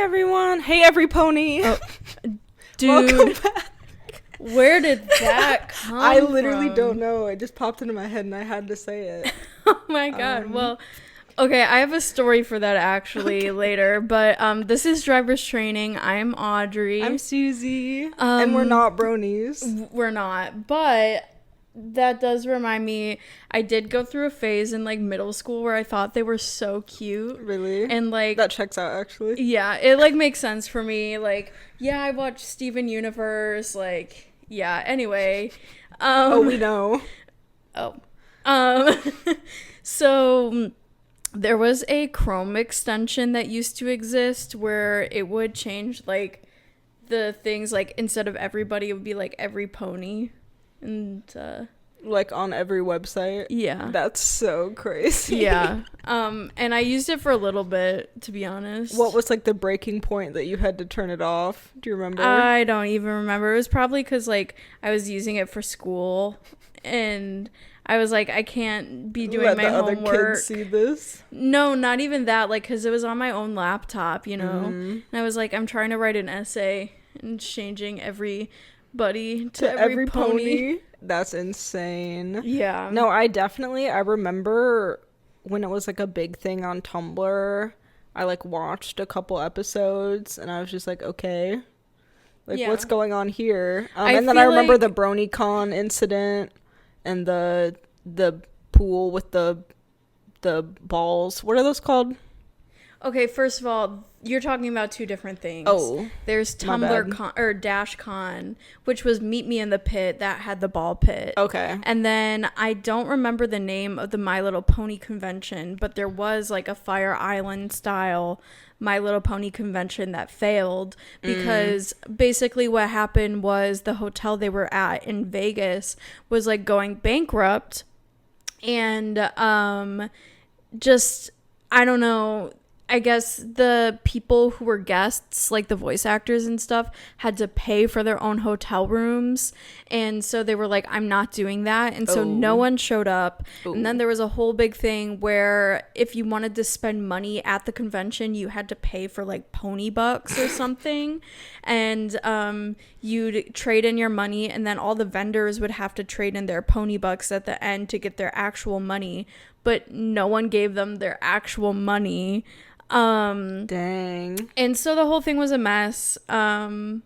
everyone. Hey, every pony. Oh, dude, welcome back. Where did that come I literally from? don't know. It just popped into my head and I had to say it. Oh my god. Well, okay, I have a story for that actually later, but this is driver's training. I'm Audrey. I'm Suzy. And we're not bronies. We're not, but that does remind me, I did go through a phase in like middle school where I thought they were so cute. Really? And like that checks out actually. Yeah, it like makes sense for me. Like, yeah, I watched Steven Universe, like, yeah, anyway. We know. So there was a Chrome extension that used to exist where it would change like the things, like instead of everybody it would be like every pony. And like on every website. Yeah, that's so crazy. Yeah. And I used it for a little bit, to be honest. What was like the breaking point that you had to turn it off? Do you remember? I don't even remember. It was probably because like I was using it for school and I was like, I can't be doing my homework. Let the other kids see this? No, not even that. Like, because it was on my own laptop, you know. And I was like, I'm trying to write an essay and changing everybody to every pony. That's insane. Yeah. No, I remember when it was like a big thing on Tumblr. I like watched a couple episodes and I was just like, okay, like what's going on here? And then I remember the BronyCon incident and the pool with the balls. What are those called? Okay, first of all, you're talking about two different things. Oh, there's Tumblr or Dash Con, which was Meet Me in the Pit, that had the ball pit. Okay. And then I don't remember the name of the My Little Pony convention, but there was like a Fire Island style My Little Pony convention that failed because basically what happened was the hotel they were at in Vegas was like going bankrupt, and just, I don't know, I guess the people who were guests, like the voice actors and stuff, had to pay for their own hotel rooms. And so they were like, I'm not doing that. And so no one showed up. And then there was a whole big thing where if you wanted to spend money at the convention, you had to pay for like pony bucks or something. And you'd trade in your money, and then all the vendors would have to trade in their pony bucks at the end to get their actual money. But no one gave them their actual money. Dang. And so the whole thing was a mess. But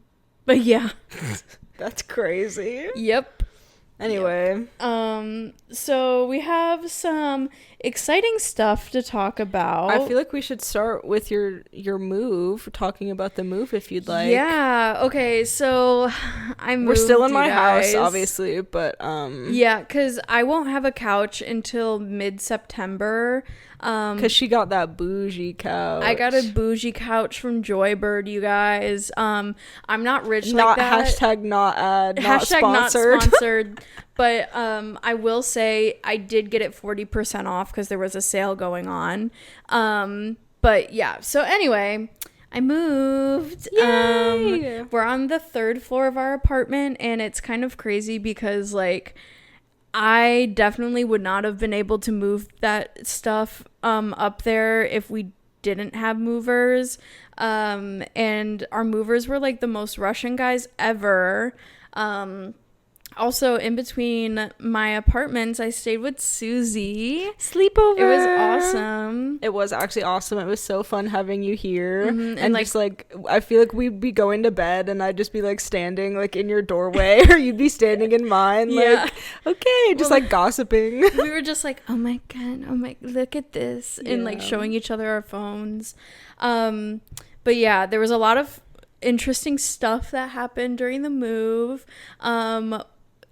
yeah. That's crazy. Yep. Anyway. So we have some exciting stuff to talk about. I feel like we should start with your move, talking about the move if you'd like. Yeah. Okay. So we're still in my house, obviously, but yeah, because I won't have a couch until mid-September. Because she got that bougie couch. I got a bougie couch from Joybird, you guys. I'm not rich like that. Hashtag not ad, not hashtag sponsored. Not sponsored. But I will say I did get it 40% off because there was a sale going on. But yeah, so anyway, I moved. Yay! We're on the 3rd floor of our apartment, and it's kind of crazy because like I definitely would not have been able to move that stuff up there if we didn't have movers. And our movers were like the most Russian guys ever. Also, in between my apartments, I stayed with Suzy. Sleepover. It was awesome. It was actually awesome. It was so fun having you here. Mm-hmm. And like, just like, I feel like we'd be going to bed and I'd just be like standing like in your doorway or you'd be standing in mine. Yeah. Like, okay, just like gossiping. We were just like, oh my God, look at this. And like showing each other our phones. But yeah, there was a lot of interesting stuff that happened during the move.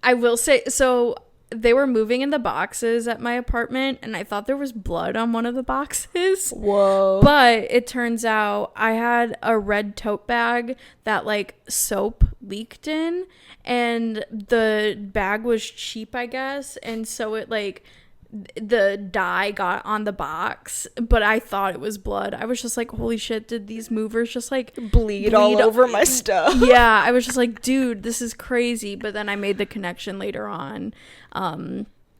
I will say, so they were moving in the boxes at my apartment, and I thought there was blood on one of the boxes. Whoa. But it turns out I had a red tote bag that like soap leaked in, and the bag was cheap, I guess, and so it like the dye got on the box, but I thought it was blood. I was just like, holy shit, did these movers just like bleed all over my stuff? Yeah, I was just like, dude, this is crazy. But then I made the connection later on.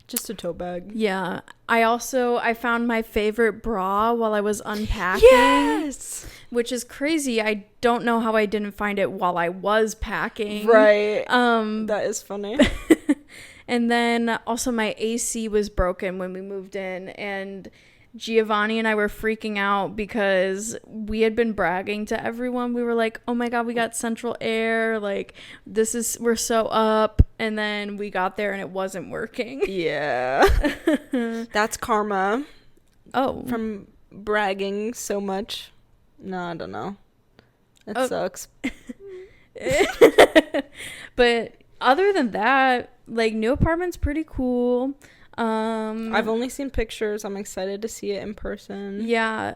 Just a tote bag. Yeah. I found my favorite bra while I was unpacking. Yes! Which is crazy. I don't know how I didn't find it while I was packing. Right. That is funny. And then also my AC was broken when we moved in, and Giovanni and I were freaking out because we had been bragging to everyone. We were like, oh my God, we got central air. Like, we're so up. And then we got there and it wasn't working. Yeah. That's karma. Oh. From bragging so much. No, I don't know. It sucks. But other than that, like, new apartment's pretty cool. I've only seen pictures. I'm excited to see it in person. Yeah.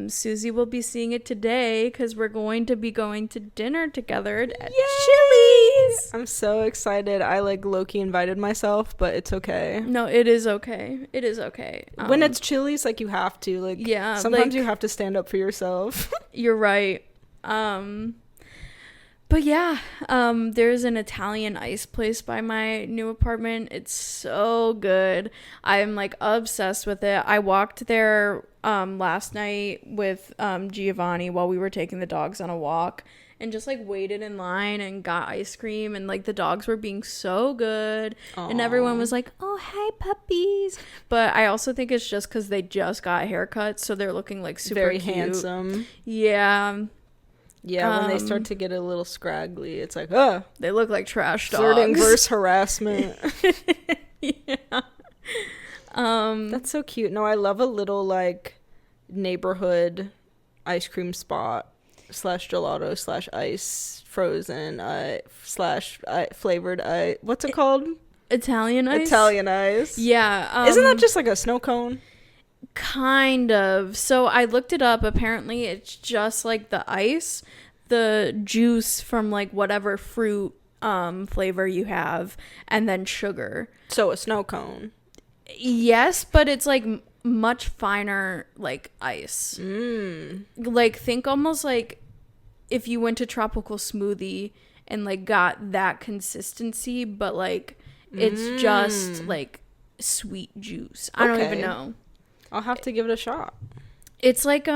Suzy will be seeing it today because we're going to be going to dinner together at Chili's. I'm so excited. I like low-key invited myself, but it's okay. No, it is okay. It is okay. When it's Chili's, like, you have to. Like, yeah, sometimes like, you have to stand up for yourself. You're right. But yeah, there's an Italian ice place by my new apartment. It's so good. I'm like obsessed with it. I walked there last night with Giovanni while we were taking the dogs on a walk, and just like waited in line and got ice cream, and like the dogs were being so good. Aww. And everyone was like, oh, hi puppies. But I also think it's just because they just got haircuts, so they're looking like super very cute. Handsome. Yeah. Yeah, when they start to get a little scraggly, it's like, they look like trash dogs. Flirting versus harassment. Yeah. That's so cute. No, I love a little, like, neighborhood ice cream spot / gelato / ice frozen / flavored what's it called? Italian ice? Italian ice. Yeah. Isn't that just like a snow cone? Kind of. So I looked it up. Apparently it's just like the ice, the juice from like whatever fruit flavor you have, and then sugar. So a snow cone. Yes, but it's like much finer like ice. Like, think almost like if you went to Tropical Smoothie and like got that consistency, but like it's just like sweet juice. I don't even know. I'll have to give it a shot. It's like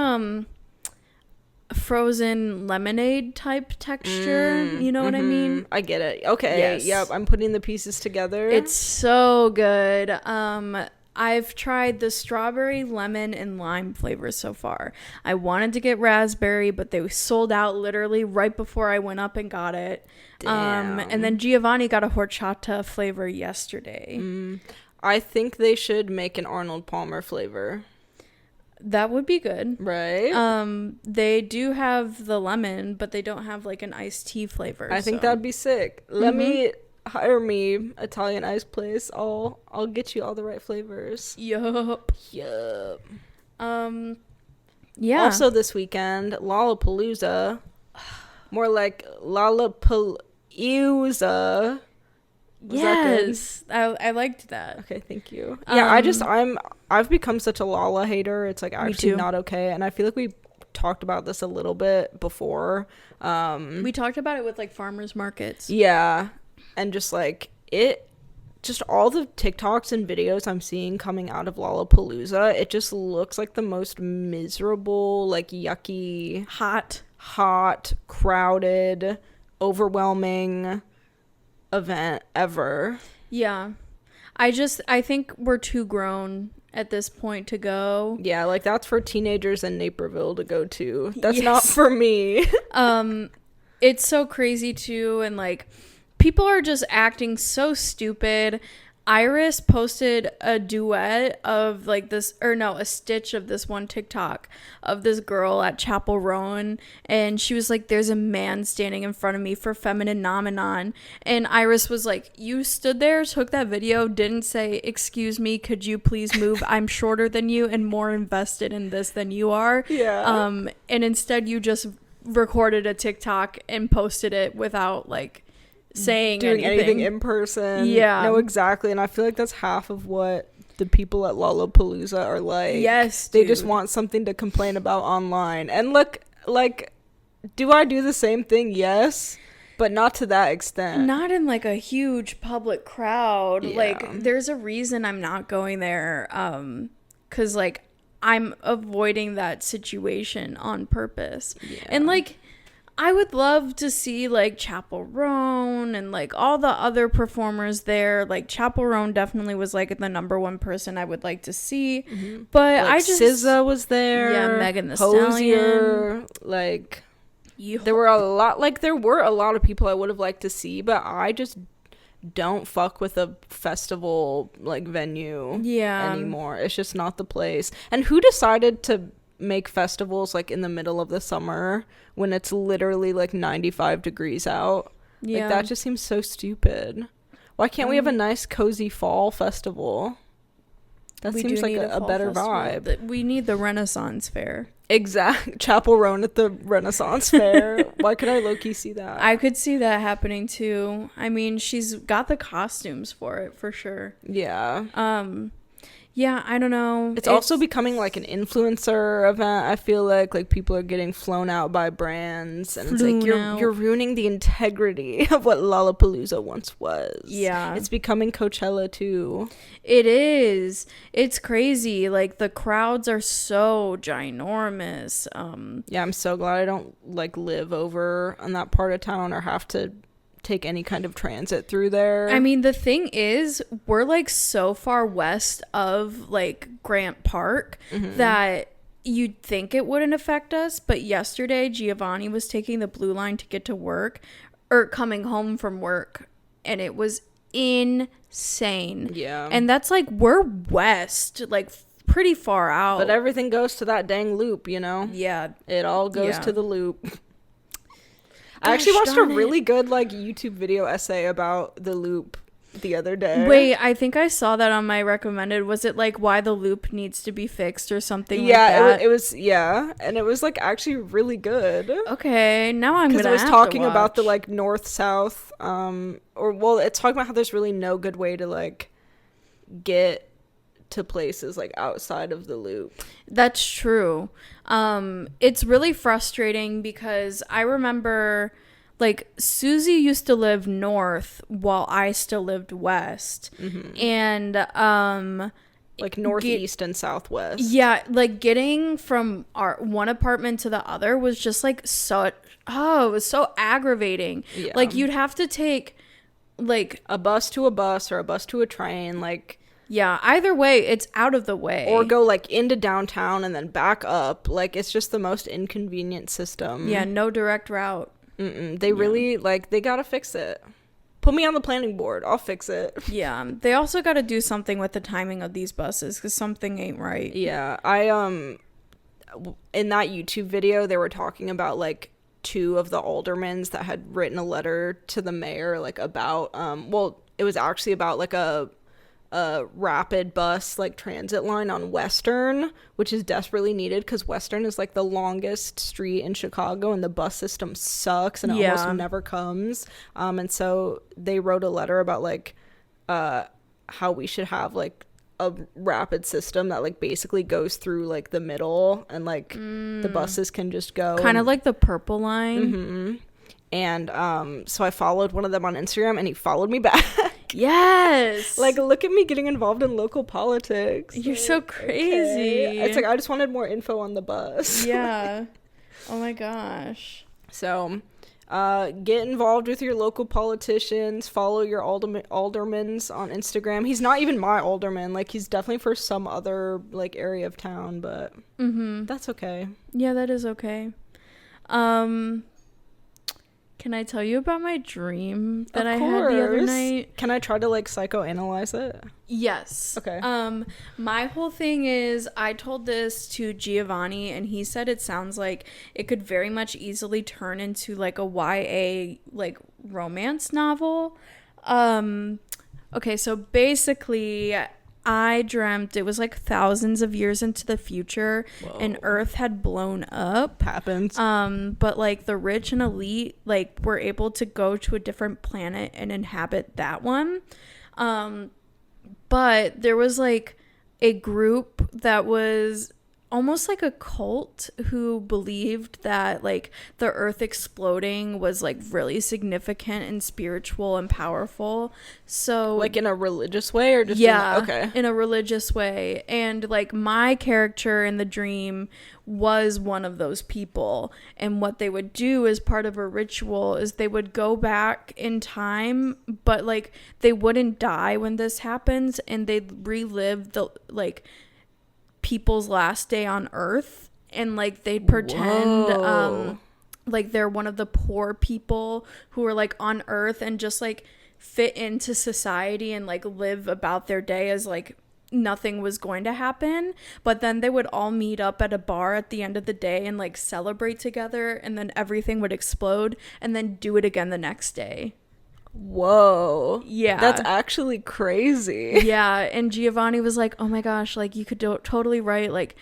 frozen lemonade type texture. You know what I mean? I get it. Okay. Yes. Yep. I'm putting the pieces together. It's so good. I've tried the strawberry, lemon, and lime flavors so far. I wanted to get raspberry, but they sold out literally right before I went up and got it. Damn. And then Giovanni got a horchata flavor yesterday. I think they should make an Arnold Palmer flavor. That would be good. Right? They do have the lemon, but they don't have like an iced tea flavor. I think that'd be sick. Let me hire me Italian ice place. I'll get you all the right flavors. Yup. Yeah. Also this weekend, Lollapalooza. More like Lollapalooza. Yes, I liked that. Okay, thank you. Yeah, I've become such a Lala hater. It's like actually not okay, and I feel like we talked about this a little bit before. We talked about it with like farmers markets. Yeah, and just like just all the TikToks and videos I'm seeing coming out of Lollapalooza, it just looks like the most miserable, like yucky, hot, crowded, overwhelming event ever. Yeah. I think we're too grown at this point to go. Yeah, like that's for teenagers in Naperville to go to. That's not for me. It's so crazy too, and like people are just acting so stupid. Iris posted a duet of like a stitch of this one TikTok of this girl at Chapel Rowan, and she was like, there's a man standing in front of me for feminine nomenon, and Iris was like, you stood there, took that video, didn't say, excuse me, could you please move? I'm shorter than you and more invested in this than you are. Yeah. And instead you just recorded a TikTok and posted it without like doing anything in person. Yeah. No, exactly. And I feel like that's half of what the people at Lollapalooza are like. Yes, they just want something to complain about online. And look, like, do I do the same thing? Yes. But not to that extent. Not in like a huge public crowd. Yeah. Like there's a reason I'm not going there. 'Cause like I'm avoiding that situation on purpose. Yeah. And like I would love to see like Chappell Roan and like all the other performers there. Like Chappell Roan definitely was like the number one person I would like to see. Mm-hmm. But like I just SZA was there. Yeah, Megan Thee Stallion. Like there were a lot of people I would have liked to see, but I just don't fuck with a festival like venue anymore. It's just not the place. And who decided to make festivals like in the middle of the summer when it's literally like 95 degrees out? Like that just seems so stupid. Why can't we have a nice cozy fall festival? That seems like a better vibe. We need the Renaissance Fair. Exact. Chappell Roan at the Renaissance Fair. Why could I low-key see that? I could see that happening too. I mean, she's got the costumes for it for sure. Yeah. Yeah, I don't know. It's also becoming like an influencer event. I feel like people are getting flown out by brands, and it's like you're ruining the integrity of what Lollapalooza once was. Yeah, it's becoming Coachella too. It is. It's crazy. Like the crowds are so ginormous. Yeah, I'm so glad I don't like live over on that part of town or have to take any kind of transit through there. I mean, the thing is, we're like so far west of like Grant Park that you'd think it wouldn't affect us, but yesterday Giovanni was taking the blue line to get to work or coming home from work, and it was insane. Yeah. And that's like we're west, like pretty far out. But everything goes to that dang loop, you know? Yeah. It all goes to the loop. I actually watched a really good like YouTube video essay about the loop the other day. Wait, I think I saw that on my recommended. Was it like why the loop needs to be fixed or something like that? It was and it was like actually really good. Okay, now I'm gonna have to watch. Because it was talking about the like north-south it's talking about how there's really no good way to like get to places like outside of the loop. That's true. It's really frustrating because I remember like Suzy used to live north while I still lived west. And like northeast and southwest. Yeah, like getting from our one apartment to the other was just like it was so aggravating. Yeah. Like you'd have to take like a bus to a bus or a bus to a train, like yeah, either way, it's out of the way. Or go, like, into downtown and then back up. Like, it's just the most inconvenient system. Yeah, no direct route. They really, like, they gotta fix it. Put me on the planning board. I'll fix it. Yeah. They also gotta do something with the timing of these buses, because something ain't right. Yeah. In that YouTube video, they were talking about, like, 2 of the aldermans that had written a letter to the mayor, like, about, it was actually about, like, a rapid bus like transit line on Western, which is desperately needed because Western is like the longest street in Chicago and the bus system sucks and it almost never comes. And so they wrote a letter about like how we should have like a rapid system that like basically goes through like the middle and like the buses can just go kind of like the Purple Line. And so I followed one of them on Instagram and he followed me back. Yes. Like, look at me getting involved in local politics. You're so crazy. Okay. It's like, I just wanted more info on the bus. Yeah. Oh my gosh. So, get involved with your local politicians. Follow your aldermans on Instagram. He's not even my alderman. Like, he's definitely for some other, like, area of town, but that's okay. Yeah, that is okay. Can I tell you about my dream that I had the other night? Can I try to like psychoanalyze it? Yes. Okay. My whole thing is I told this to Giovanni and he said it sounds like it could very much easily turn into like a YA like romance novel. Okay, so basically I dreamt it was like thousands of years into the future. Whoa. And Earth had blown up. Happens. But like the rich and elite like were able to go to a different planet and inhabit that one. But there was like a group that was almost like a cult who believed that like the earth exploding was like really significant and spiritual and powerful. So like in a religious way or just okay, in a religious way. And like my character in the dream was one of those people, and what they would do as part of a ritual is they would go back in time, but like they wouldn't die when this happens, and they'd relive the like people's last day on earth, and like they'd pretend like they're one of the poor people who are like on earth and just like fit into society and like live about their day as like nothing was going to happen. But then they would all meet up at a bar at the end of the day and like celebrate together, and then everything would explode and then do it again the next day. Whoa. Yeah. That's actually crazy. Yeah. And Giovanni was like, oh my gosh, like you could totally write like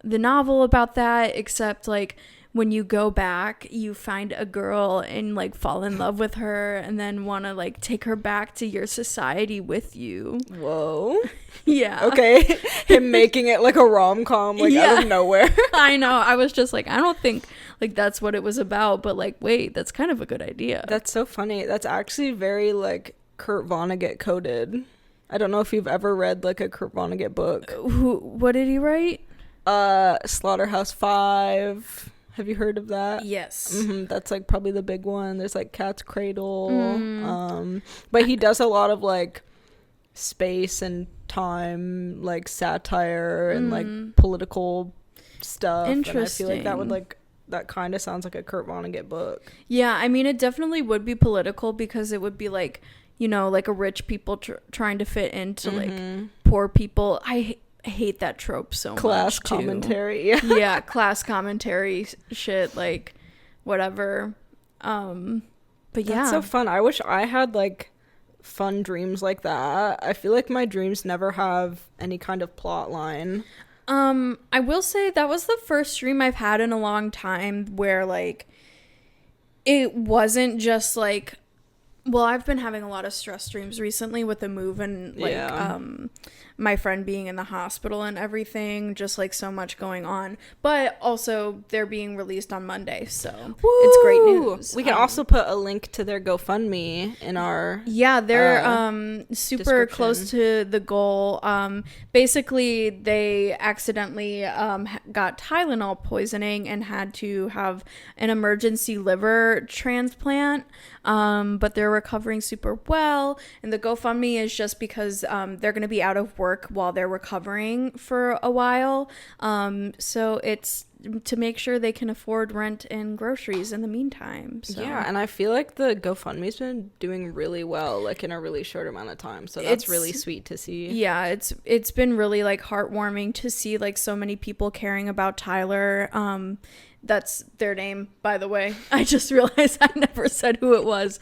the novel about that, except like when you go back, you find a girl and like fall in love with her and then want to like take her back to your society with you. Whoa. Yeah. Okay. Him making it like a rom-com, like out of nowhere. I know. I was just like, I don't think like that's what it was about, but like, wait, that's kind of a good idea. That's so funny. That's actually very like Kurt Vonnegut coded. I don't know if you've ever read like a Kurt Vonnegut book. What did he write? Slaughterhouse-Five. Have you heard of that? Yes. That's like probably the big one. There's like Cat's Cradle. But he does a lot of like space and time, like satire and like political stuff. Interesting. And I feel like that would like, that kind of sounds like a Kurt Vonnegut book. Yeah, I mean, it definitely would be political because it would be like, you know, like a rich people trying to fit into like poor people. I hate that trope so class much too. Commentary. Yeah, class commentary shit, like whatever. But yeah, that's so fun. I wish I had like fun dreams like that. I feel like my dreams never have any kind of plot line. I will say that was the first dream I've had in a long time where like it wasn't just like, well, I've been having a lot of stress dreams recently with the move and like my friend being in the hospital and everything, just like so much going on. But also they're being released on Monday, so it's great news. We can also put a link to their GoFundMe in our they're super close to the goal. Basically they accidentally got Tylenol poisoning and had to have an emergency liver transplant, but they're recovering super well, and the GoFundMe is just because they're going to be out of work while they're recovering for a while, so it's to make sure they can afford rent and groceries in the meantime. So. Yeah, and I feel like the GoFundMe's been doing really well, like in a really short amount of time, so that's really sweet to see. Yeah, it's been really like heartwarming to see like so many people caring about Tyler. That's their name, by the way. I just realized I never said who it was.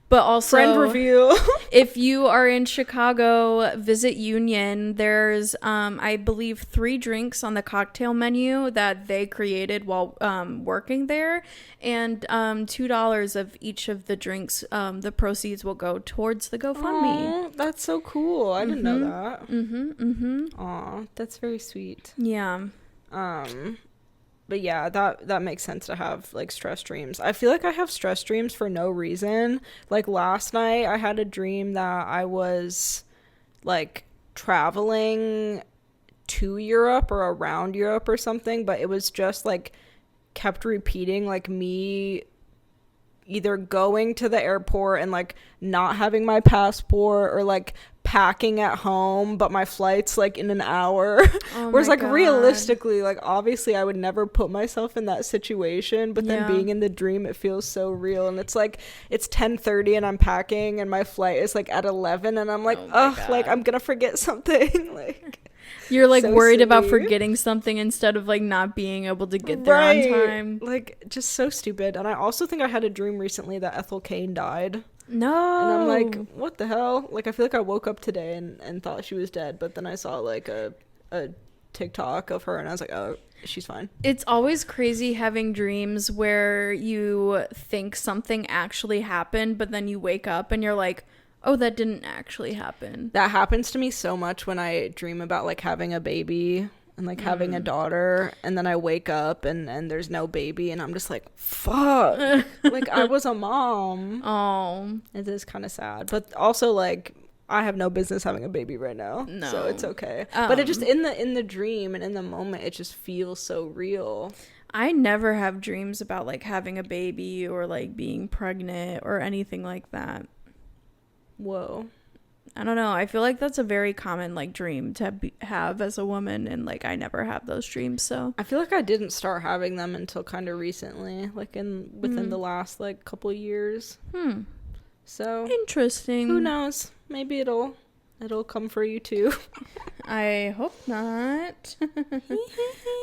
But also, friend review. If you are in Chicago, visit Union. There's, I believe, 3 drinks on the cocktail menu that they created while working there. And $2 of each of the drinks, the proceeds will go towards the GoFundMe. Aww, that's so cool. I didn't know that. Aw, that's very sweet. Yeah. But yeah, that makes sense to have like stress dreams. I feel like I have stress dreams for no reason. Like last night I had a dream that I was like traveling to Europe or around Europe or something, but it was just like kept repeating like me either going to the airport and like not having my passport or like packing at home but my flight's like in an hour. Whereas like God. Realistically, like obviously I would never put myself in that situation, but then being in the dream it feels so real, and it's like it's 10:30 and I'm packing and my flight is like at 11 and I'm like like I'm gonna forget something. Like you're like so worried silly. about forgetting something instead of like not being able to get there on time. Like just so stupid. And I also think I had a dream recently that Ethel Cain died. No. And I'm like, what the hell? Like I feel like I woke up today and thought she was dead, but then I saw like a TikTok of her and I was like, oh, she's fine. It's always crazy having dreams where you think something actually happened, but then you wake up and you're like, oh, that didn't actually happen. That happens to me so much when I dream about like having a baby and like having a daughter, and then I wake up and there's no baby, and I'm just like, fuck. Like, I was a mom. Oh, it is kind of sad, but also like I have no business having a baby right now. No. So it's okay. But it just in the dream and in the moment, it just feels so real. I never have dreams about like having a baby or like being pregnant or anything like that. Whoa. I don't know. I feel like that's a very common like dream to have as a woman, and like I never have those dreams. So I feel like I didn't start having them until kind of recently, like within the last like couple years. So interesting. Who knows? Maybe it'll come for you too. I hope not.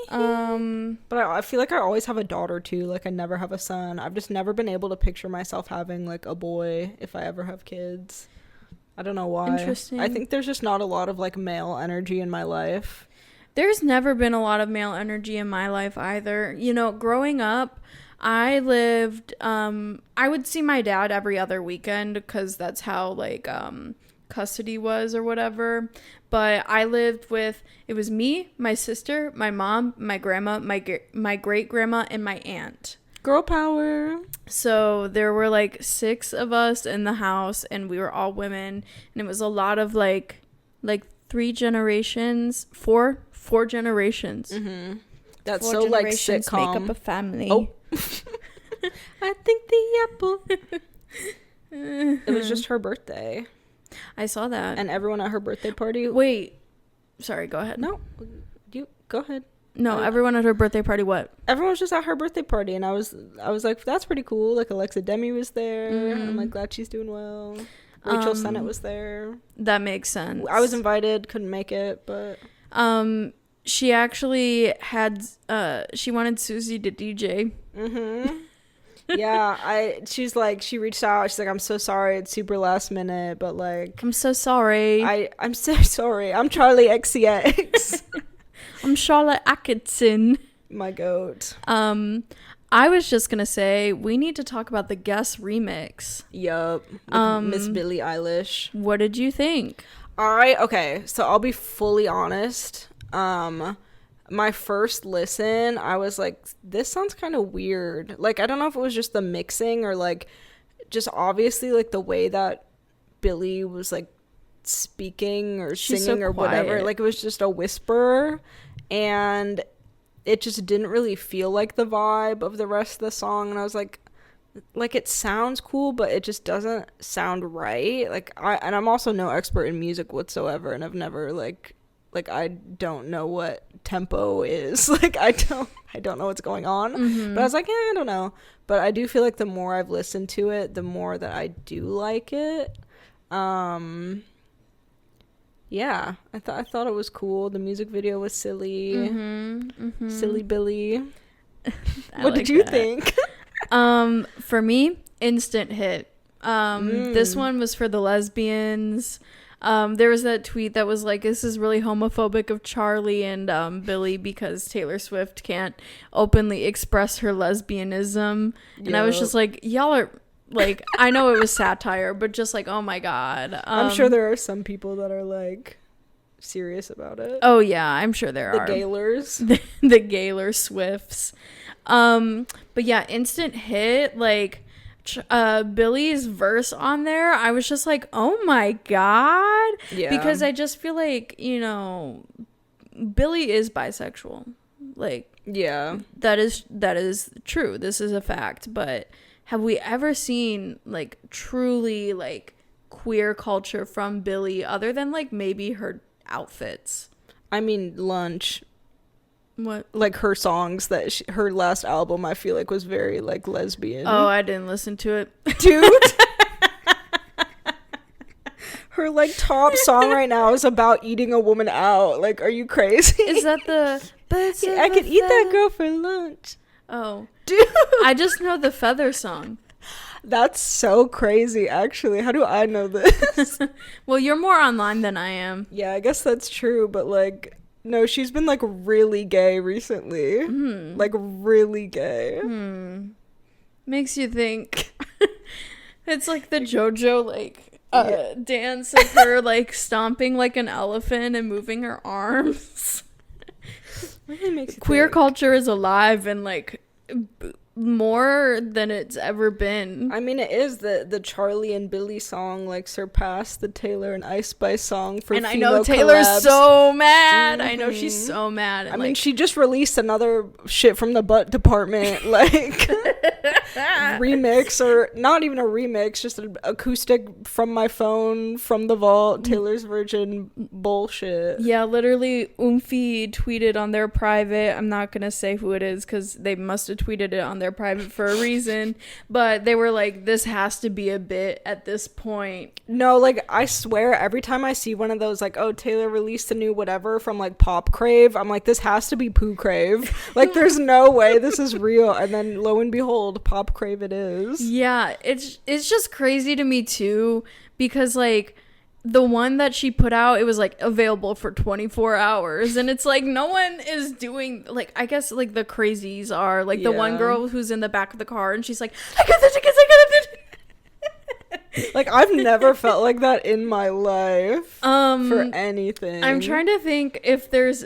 But I feel like I always have a daughter too. Like I never have a son. I've just never been able to picture myself having like a boy if I ever have kids. I don't know why. Interesting. I think there's just not a lot of like male energy in my life. There's never been a lot of male energy in my life either. You know, growing up, I lived, I would see my dad every other weekend because that's how like custody was or whatever. But I lived with, it was me, my sister, my mom, my grandma, my great grandma, and my aunt. Girl power. So there were like 6 of us in the house, and we were all women, and it was a lot of like 4 generations. Mm-hmm. That's 4 so like generations sitcom. make up a family. Oh. I think the apple. It was just her birthday. I saw that. And everyone at her birthday party. Wait. Sorry, go ahead. No. You go ahead. No, everyone at her birthday party, what? Everyone was just at her birthday party, and I was like, that's pretty cool. Like, Alexa Demi was there. I'm like, glad she's doing well. Rachel Sennett was there. That makes sense. I was invited, couldn't make it, but she actually had she wanted Suzy to DJ. Yeah, she reached out. She's like, I'm so sorry, it's super last minute, but like, I'm so sorry. I'm so sorry. I'm Charlie XCX. I'm Charlotte Atkinson. My goat. I was just gonna say we need to talk about the Guess remix. Yup. Miss Billie Eilish. What did you think? Alright, okay. So I'll be fully honest. My first listen, I was like, this sounds kind of weird. Like, I don't know if it was just the mixing or like just obviously like the way that Billie was like speaking or singing or whatever. Like, it was just a whisper, and it just didn't really feel like the vibe of the rest of the song. And I was like it sounds cool, but it just doesn't sound right. Like, I'm also no expert in music whatsoever, and I've never like I don't know what tempo is. Like, I don't know what's going on. But I was like, I don't know. But I do feel like the more I've listened to it, the more that I do like it. Yeah, I thought it was cool. The music video was silly. Silly Billie. What did you think? For me, instant hit. This one was for the lesbians. There was that tweet that was like, this is really homophobic of Charlie and Billie because Taylor Swift can't openly express her lesbianism. And I was just like, y'all are like, I know it was satire, but just like, oh my God. I'm sure there are some people that are like serious about it. Oh yeah, I'm sure there are. The Gaylors. The Gaylor Swifts. But yeah, instant hit, like, Billie's verse on there, I was just like, oh my God. Yeah. Because I just feel like, you know, Billie is bisexual. Like, yeah, that is true. This is a fact. But have we ever seen like truly like queer culture from Billie other than like maybe her outfits? I mean, Lunch. What? Like her songs that her last album, I feel like was very like lesbian. Oh, I didn't listen to it. Dude. Her like top song right now is about eating a woman out. Like, are you crazy? Is that the I could eat that girl for lunch. Oh. Dude. I just know the Feather song. That's so crazy, actually. How do I know this? Well, you're more online than I am. Yeah, I guess that's true, but like, no, she's been like really gay recently. Like, really gay. Makes you think. It's like the JoJo like dance of her like stomping like an elephant and moving her arms. Really makes you queer think. culture is alive and like more than it's ever been. I mean, it is the Charlie and Billy song like surpassed the Taylor and Ice Spice song for and I female know Taylor's collabs. so mad. I know she's so mad. I mean, she just released another shit from the butt department, like remix, or not even a remix, just an acoustic from my phone from the vault, Taylor's version bullshit. Yeah, literally, Oomphy tweeted on their private. I'm not gonna say who it is because they must have tweeted it on their private for a reason, but they were like, this has to be a bit at this point. No, like, I swear every time I see one of those, like, oh, Taylor released a new whatever from like Pop Crave, I'm like, this has to be Poo Crave. Like, there's no way this is real. And then lo and behold, Pop Crave it is. Yeah, it's just crazy to me too, because like the one that she put out, it was like available for 24 hours, and it's like no one is doing, like, I guess like the crazies are like the one girl who's in the back of the car and she's like, I got the tickets, I got the tickets. Like, I've never felt like that in my life for anything. I'm trying to think if there's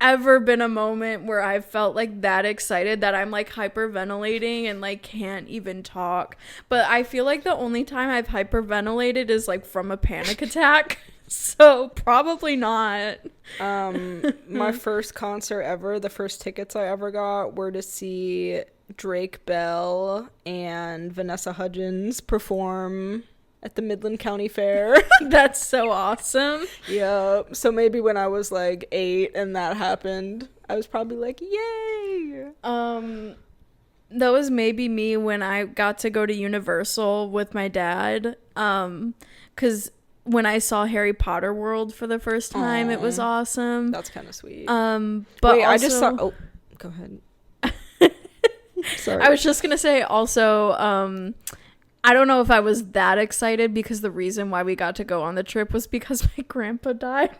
ever been a moment where I felt like that excited that I'm like hyperventilating and like can't even talk. But I feel like the only time I've hyperventilated is like from a panic attack. So probably not. My first concert ever, the first tickets I ever got were to see Drake Bell and Vanessa Hudgens perform at the Midland County Fair. That's so awesome. Yeah. So maybe when I was like 8 and that happened, I was probably like, yay. That was maybe me when I got to go to Universal with my dad. 'Cause when I saw Harry Potter World for the first time, it was awesome. That's kind of sweet. But wait, also, I just saw. Oh, go ahead. Sorry. I was just gonna say also, I don't know if I was that excited because the reason why we got to go on the trip was because my grandpa died.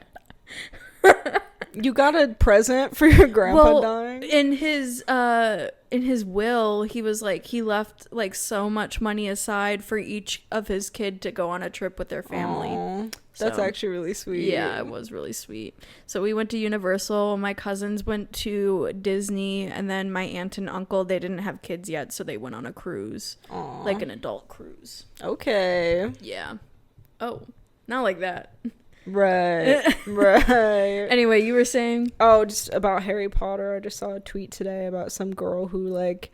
You got a present for your grandpa dying? In his will, he was like, he left like so much money aside for each of his kid to go on a trip with their family. Aww, that's actually really sweet. Yeah, it was really sweet. So we went to Universal, my cousins went to Disney, and then my aunt and uncle, they didn't have kids yet, so they went on a cruise. Aww. Like an adult cruise. Okay. Yeah. Oh, not like that. Right. Right. Anyway, you were saying? Oh, just about Harry Potter. I just saw a tweet today about some girl who, like,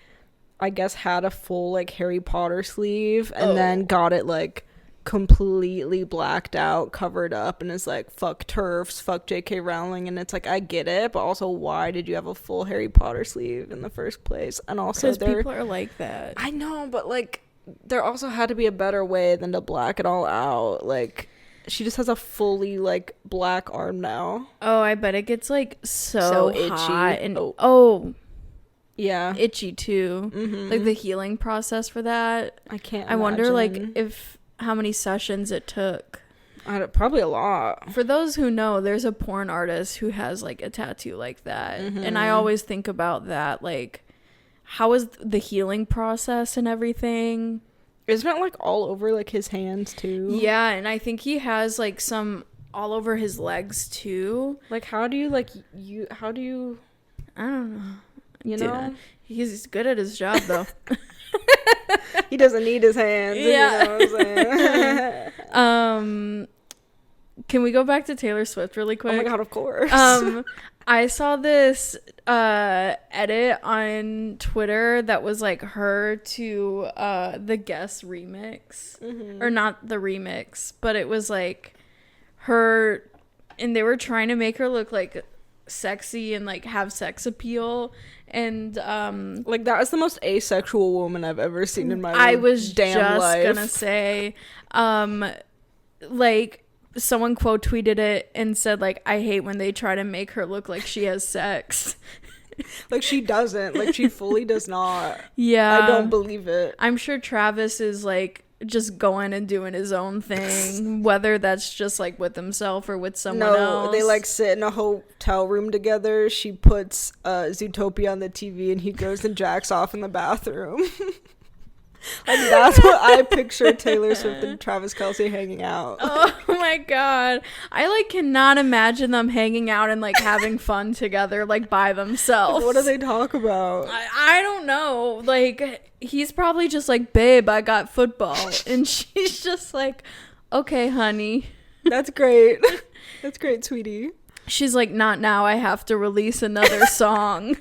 I guess had a full, like, Harry Potter sleeve and then got it, like, completely blacked out, covered up, and is like, fuck TERFs, fuck J.K. Rowling. And it's like, I get it, but also, why did you have a full Harry Potter sleeve in the first place? And also, because people are like that. I know, but, like, there also had to be a better way than to black it all out. Like, she just has a fully, like, black arm now. Oh, I bet it gets, like, so itchy hot and yeah, itchy too. Mm-hmm. Like the healing process for that. I can't I wonder, like, if how many sessions it took. Probably a lot. For those who know, there's a porn artist who has like a tattoo like that, and I always think about that. Like, how is the healing process and everything? Isn't it like all over like his hands too? Yeah, and I think he has like some all over his legs too. Like, how do you I don't know. You know? He's good at his job though. He doesn't need his hands. Yeah. You know what I'm saying? Can we go back to Taylor Swift really quick? Oh my god, of course. I saw this edit on Twitter that was like her to the Guess remix. Or not the remix, but it was like her, and they were trying to make her look like sexy and like have sex appeal, and like, that is the most asexual woman I've ever seen in my life. I was damn just life. gonna say like someone quote tweeted it and said like, I hate when they try to make her look like she has sex. Like, she doesn't. Like, she fully does not. Yeah, I don't believe it. I'm sure Travis is like just going and doing his own thing, whether that's just like with himself or with someone else. They like sit in a hotel room together. She puts Zootopia on the TV and he goes and jacks off in the bathroom. Like, that's what I picture Taylor Swift and Travis Kelce hanging out. Oh my my god. I like cannot imagine them hanging out and like having fun together like by themselves. What do they talk about? I don't know. Like he's probably just like, babe, I got football. And she's just like, okay, honey. That's great. That's great, sweetie. She's like, not now. I have to release another song.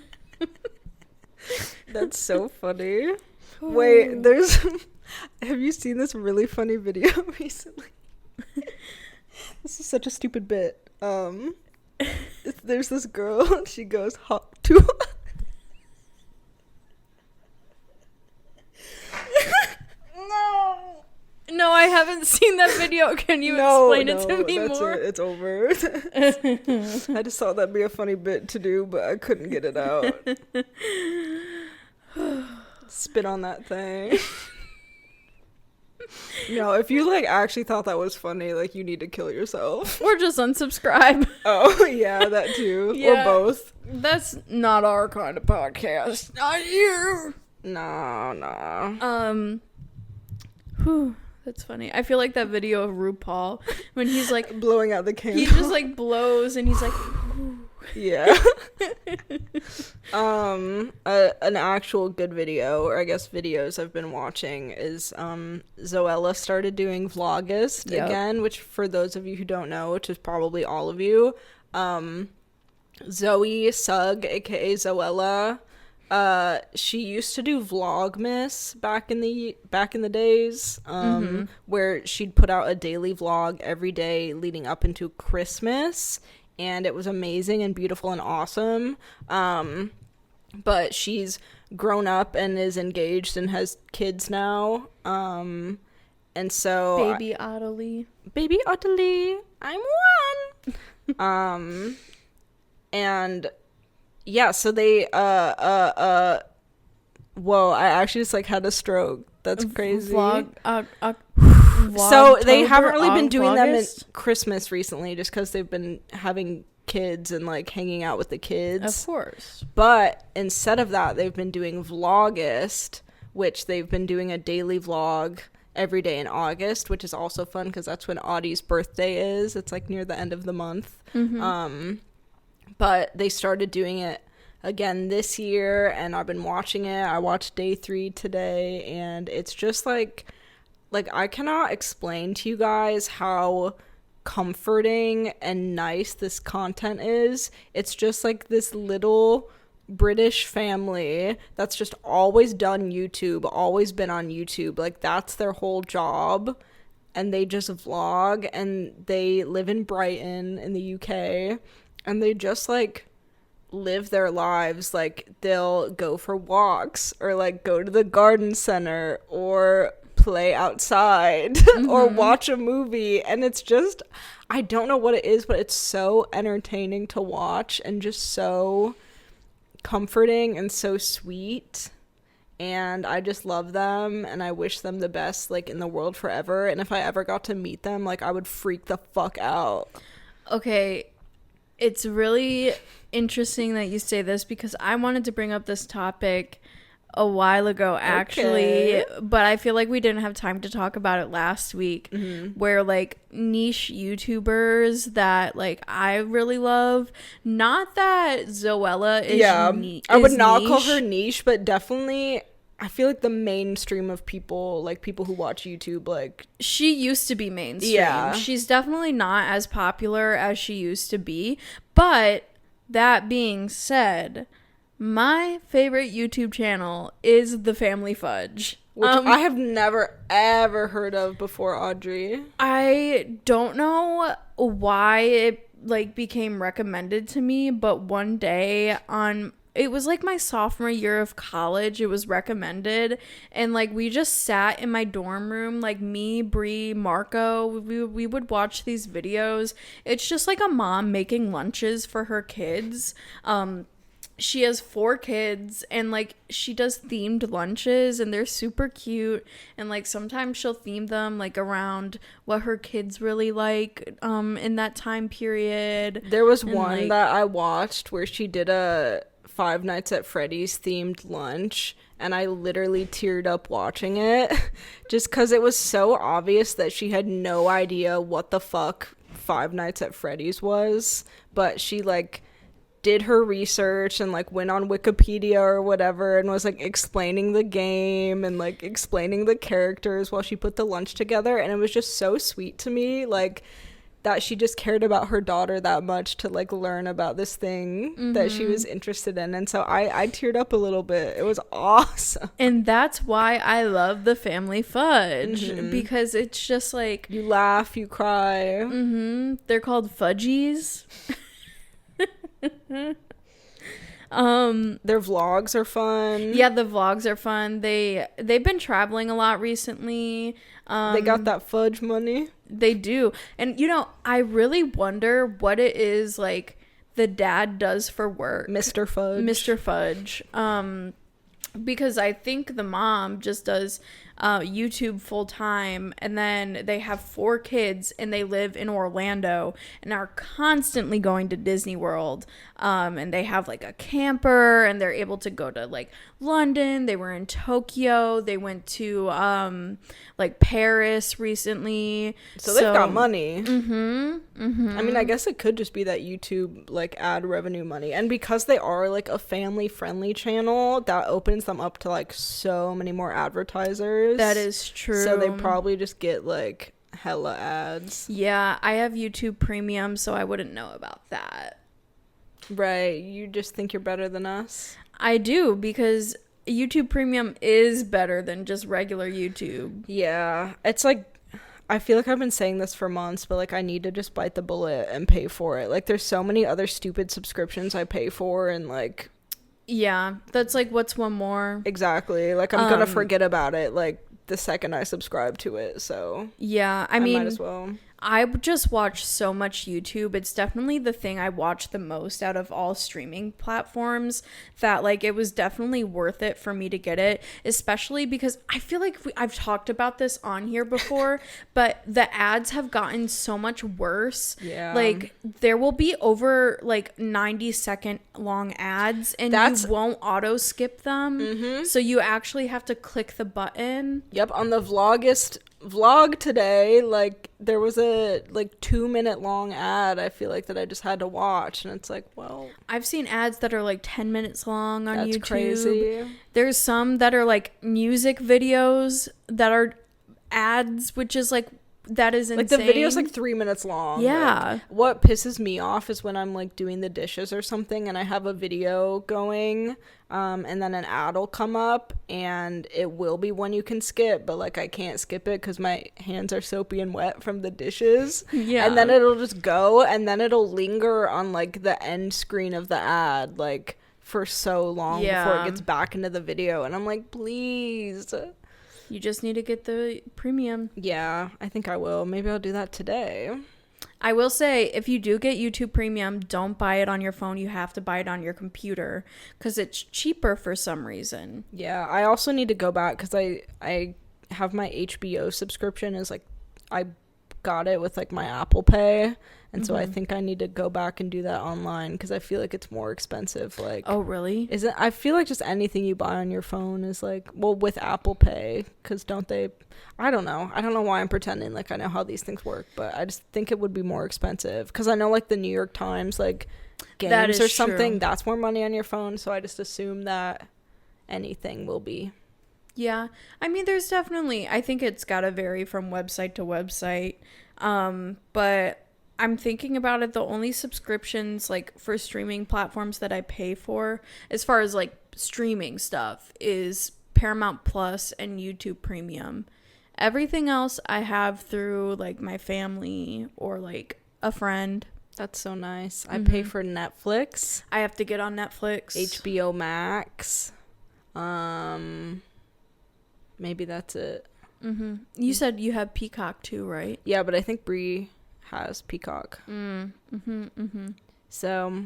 That's so funny. Wait, have you seen this really funny video recently? This is such a stupid bit. There's this girl, she goes hop to No, I haven't seen that video. Can you explain it to me more? It's over. I just thought that'd be a funny bit to do, but I couldn't get it out. Spit on that thing. No, if you like actually thought that was funny, like you need to kill yourself. Or just unsubscribe. Oh, yeah, that too. Yeah, or both. That's not our kind of podcast. Not you. No. Whew. That's funny. I feel like that video of RuPaul when he's like blowing out the candle. He just like blows and he's like, ooh. Yeah. An actual good video, or I guess videos I've been watching is Zoella started doing Vlogust again, which for those of you who don't know, which is probably all of you, Zoe Sugg, aka Zoella, she used to do Vlogmas back in the days, where she'd put out a daily vlog every day leading up into Christmas, and it was amazing and beautiful and awesome. But she's grown up and is engaged and has kids now. And so Baby Audrey, I'm one. And yeah, so they whoa, I actually just like had a stroke. That's crazy. So they haven't really been doing them in Christmas recently, just because they've been having kids and like hanging out with the kids. Of course. But instead of that, they've been doing Vlogust, which they've been doing a daily vlog every day in August, which is also fun because that's when Audie's birthday is. It's like near the end of the month. But they started doing it again this year, and I've been watching it. I watched day 3 today, and it's just like I cannot explain to you guys how comforting and nice this content is. It's just like this little British family that's just always done YouTube, always been on YouTube. Like that's their whole job, and they just vlog, and they live in Brighton in the UK, and they just like live their lives. Like they'll go for walks, or like go to the garden center, or play outside, or watch a movie, and it's just, I don't know what it is, but it's so entertaining to watch and just so comforting and so sweet, and I just love them, and I wish them the best like in the world forever, and if I ever got to meet them, like I would freak the fuck out. Okay, it's really interesting that you say this, because I wanted to bring up this topic a while ago actually, but I feel like we didn't have time to talk about it last week, where like niche YouTubers that like I really love, not that Zoella is I would not niche. call her niche, but definitely I feel like the mainstream of people, like people who watch YouTube, like she used to be mainstream. Yeah, she's definitely not as popular as she used to be, but that being said, my favorite YouTube channel is The Family Fudge, which I have never ever heard of before, Audrey. I don't know why it like became recommended to me, but one day it was like my sophomore year of college, it was recommended, and like we just sat in my dorm room, like me, Bree, Marco, we would watch these videos. It's just like a mom making lunches for her kids. She has 4 kids, and like she does themed lunches, and they're super cute, and like sometimes she'll theme them like around what her kids really like in that time period. There was one that I watched where she did a Five Nights at Freddy's themed lunch, and I literally teared up watching it just because it was so obvious that she had no idea what the fuck Five Nights at Freddy's was, but she like did her research and like went on Wikipedia or whatever and was like explaining the game and like explaining the characters while she put the lunch together, and it was just so sweet to me, like that she just cared about her daughter that much to like learn about this thing that she was interested in. And so I teared up a little bit. It was awesome. And that's why I love the family fudge, because it's just like you laugh, you cry. They're called fudgies. Their vlogs are fun. Yeah, the vlogs are fun. They've been traveling a lot recently. They got that fudge money. They do. And I really wonder what it is like the dad does for work. Mr. Fudge. Because I think the mom just does YouTube full time, and then they have 4 kids and they live in Orlando and are constantly going to Disney World, and they have like a camper and they're able to go to like London. They were in Tokyo. They went to like Paris recently. So they've got money. I mean, I guess it could just be that YouTube like ad revenue money, and because they are like a family friendly channel, that opens them up to like so many more advertisers. That is true. So they probably just get like hella ads. Yeah, I have YouTube Premium, so I wouldn't know about that. Right, you just think you're better than us? I do, because YouTube Premium is better than just regular YouTube. Yeah, it's like, I feel like I've been saying this for months, but like I need to just bite the bullet and pay for it. Like there's so many other stupid subscriptions I pay for, and like... Yeah, that's like, what's one more? Exactly. Like I'm gonna forget about it like the second I subscribe to it, so... Yeah, I mean... might as well. I just watch so much YouTube. It's definitely the thing I watch the most out of all streaming platforms, that like it was definitely worth it for me to get it, especially because I feel like I've talked about this on here before, but the ads have gotten so much worse. Yeah. Like there will be over like 90-second long ads, and you won't auto skip them. So you actually have to click the button. Yep, on the Vlogust vlog today, like there was a like 2-minute long ad, I feel like, that I just had to watch, and it's like, well, I've seen ads that are like 10 minutes long on that's YouTube. crazy. There's some that are like music videos that are ads, which is like, that is insane. Like the video's like 3 minutes long. Yeah. Like, what pisses me off is when I'm like doing the dishes or something and I have a video going, and then an ad will come up, and it will be one you can skip, but like I can't skip it because my hands are soapy and wet from the dishes. Yeah. And then it'll just go, and then it'll linger on like the end screen of the ad like for so long before it gets back into the video, and I'm like, please. You just need to get the premium. Yeah, I think I will. Maybe I'll do that today. I will say, if you do get YouTube Premium, don't buy it on your phone. You have to buy it on your computer because it's cheaper for some reason. Yeah, I also need to go back because I have my HBO subscription. Is like, I got it with like my Apple Pay. And so I think I need to go back and do that online because I feel like it's more expensive. Like, oh, really? I feel like just anything you buy on your phone is like, well, with Apple Pay, because don't they? I don't know why I'm pretending like I know how these things work, but I just think it would be more expensive because I know like the New York Times, like games or something, that's more money on your phone. So I just assume that anything will be. Yeah. I mean, there's definitely, I think it's got to vary from website to website. But I'm thinking about it, the only subscriptions like for streaming platforms that I pay for as far as like streaming stuff is Paramount Plus and YouTube Premium. Everything else I have through like my family or like a friend. That's so nice. I pay for Netflix. I have to get on Netflix. HBO Max. Maybe that's it. You said you have Peacock too, right? Yeah, but I think Brie has Peacock. So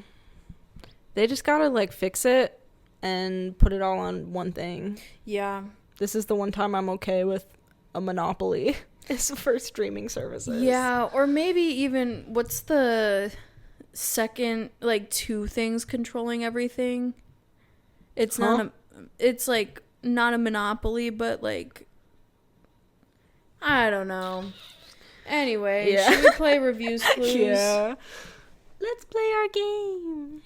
they just gotta like fix it and put it all on one thing. Yeah. This is the one time I'm okay with a monopoly. It's for streaming services. Yeah, or maybe even what's the second like 2 things controlling everything? It's not it's like not a monopoly, but like, I don't know. Anyway, should we play reviews, clues? Yeah. Let's play our game.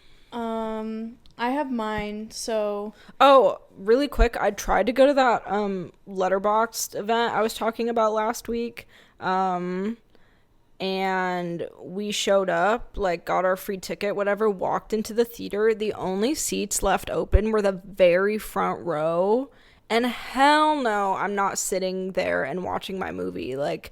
I have mine, so... Oh, really quick, I tried to go to that Letterboxd event I was talking about last week. And we showed up, like, got our free ticket, whatever, walked into the theater. The only seats left open were the very front row. And hell no, I'm not sitting there and watching my movie. Like,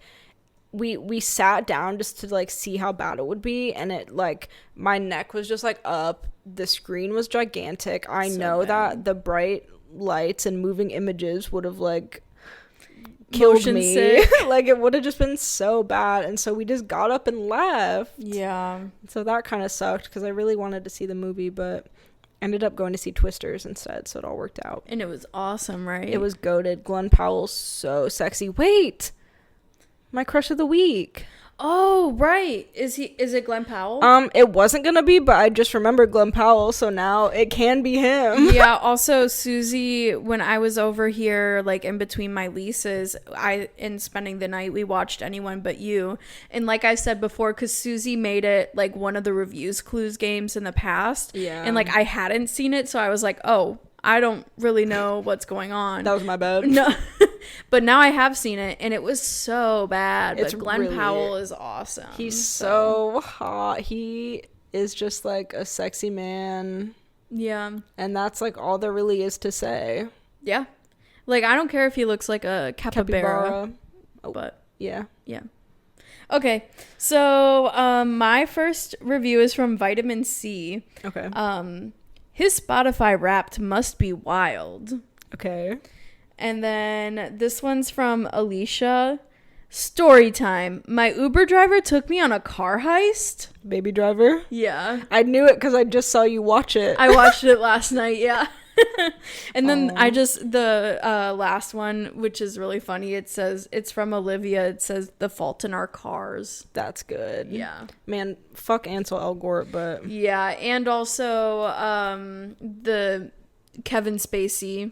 we sat down just to, like, see how bad it would be. And it, like, my neck was just, like, up. The screen was gigantic. I know that the bright lights and moving images would have, like, killed me. Like, it would have just been so bad. And so we just got up and left. Yeah. So that kind of sucked because I really wanted to see the movie, but ended up going to see Twisters instead, so it all worked out. And it was awesome, right? It was goated. Glenn Powell's so sexy. Wait, my crush of the week. Oh, right. Is it Glenn Powell? It wasn't gonna be, but I just remembered Glenn Powell, so now it can be him. Yeah, also Suzy, when I was over here, like in between my leases, in spending the night, we watched Anyone But You. And like I said before, because Suzy made it like one of the reviews clues games in the past. Yeah. And like I hadn't seen it, so I was like, oh, I don't really know what's going on. That was my bad. No. But now I have seen it, and it was so bad. It's but Glenn really, Powell is awesome. He's so hot. He is just like a sexy man. Yeah. And that's like all there really is to say. Yeah. Like, I don't care if he looks like a capybara. Oh, but yeah. Yeah. Okay. So, my first review is from Vitamin C. Okay. His Spotify Wrapped must be wild. Okay. And then this one's from Alicia. Story time. My Uber driver took me on a car heist. Baby Driver? Yeah. I knew it because I just saw you watch it. I watched it last night, yeah. And then the last one, which is really funny, it says, it's from Olivia, it says, The Fault in Our Cars. That's good. Yeah. Man, fuck Ansel Elgort, but... Yeah, and also the Kevin Spacey.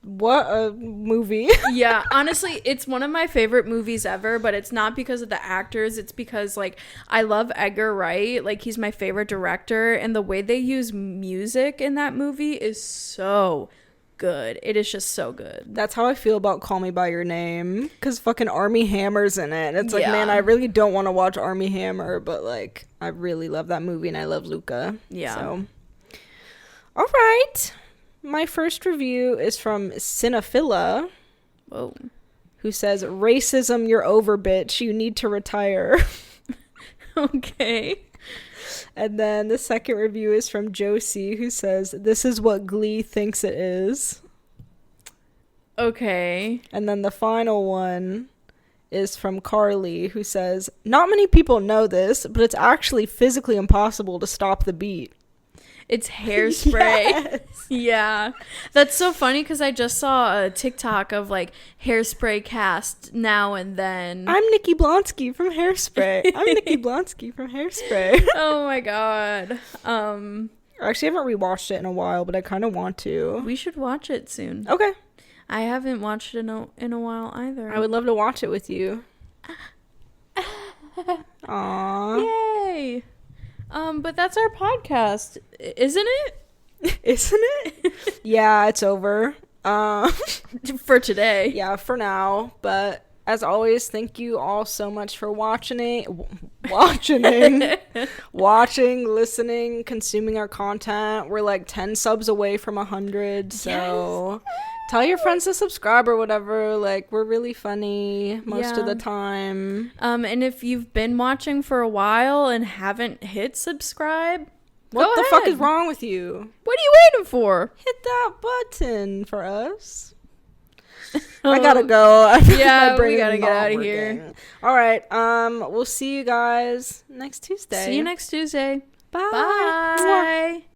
What a movie. Yeah, honestly, it's one of my favorite movies ever, but it's not because of the actors. It's because, like, I love Edgar Wright. Like, he's my favorite director, and the way they use music in that movie is so good. It is just so good. That's how I feel about Call Me By Your Name, because fucking Armie Hammer's in it. It's like, man, I really don't want to watch Armie Hammer, but, like, I really love that movie, and I love Luca. Yeah. So, all right. My first review is from Cinephila. Whoa. Who says, racism, you're over, bitch. You need to retire. Okay. And then the second review is from Josie, who says, this is what Glee thinks it is. Okay. And then the final one is from Carly, who says, not many people know this, but it's actually physically impossible to stop the beat. It's Hairspray. Yes. Yeah. That's so funny because I just saw a TikTok of like Hairspray cast now and then. I'm Nikki Blonsky from Hairspray. I'm Nikki Blonsky from Hairspray. Oh my god. Actually, I haven't rewatched it in a while, but I kind of want to. We should watch it soon. Okay. I haven't watched it in a while either. I would love to watch it with you. Aww. Yay. But that's our podcast, isn't it? Isn't it? Yeah, it's over. For today. Yeah, for now. But as always, thank you all so much for watching, listening, consuming our content. We're like 10 subs away from 100, so yes. Tell your friends to subscribe or whatever. Like, we're really funny most of the time. And if you've been watching for a while and haven't hit subscribe, what the fuck is wrong with you? What are you waiting for? Hit that button for us. I gotta go. Yeah, we gotta get out of here. All right. We'll see you guys next Tuesday. See you next Tuesday. Bye. Bye.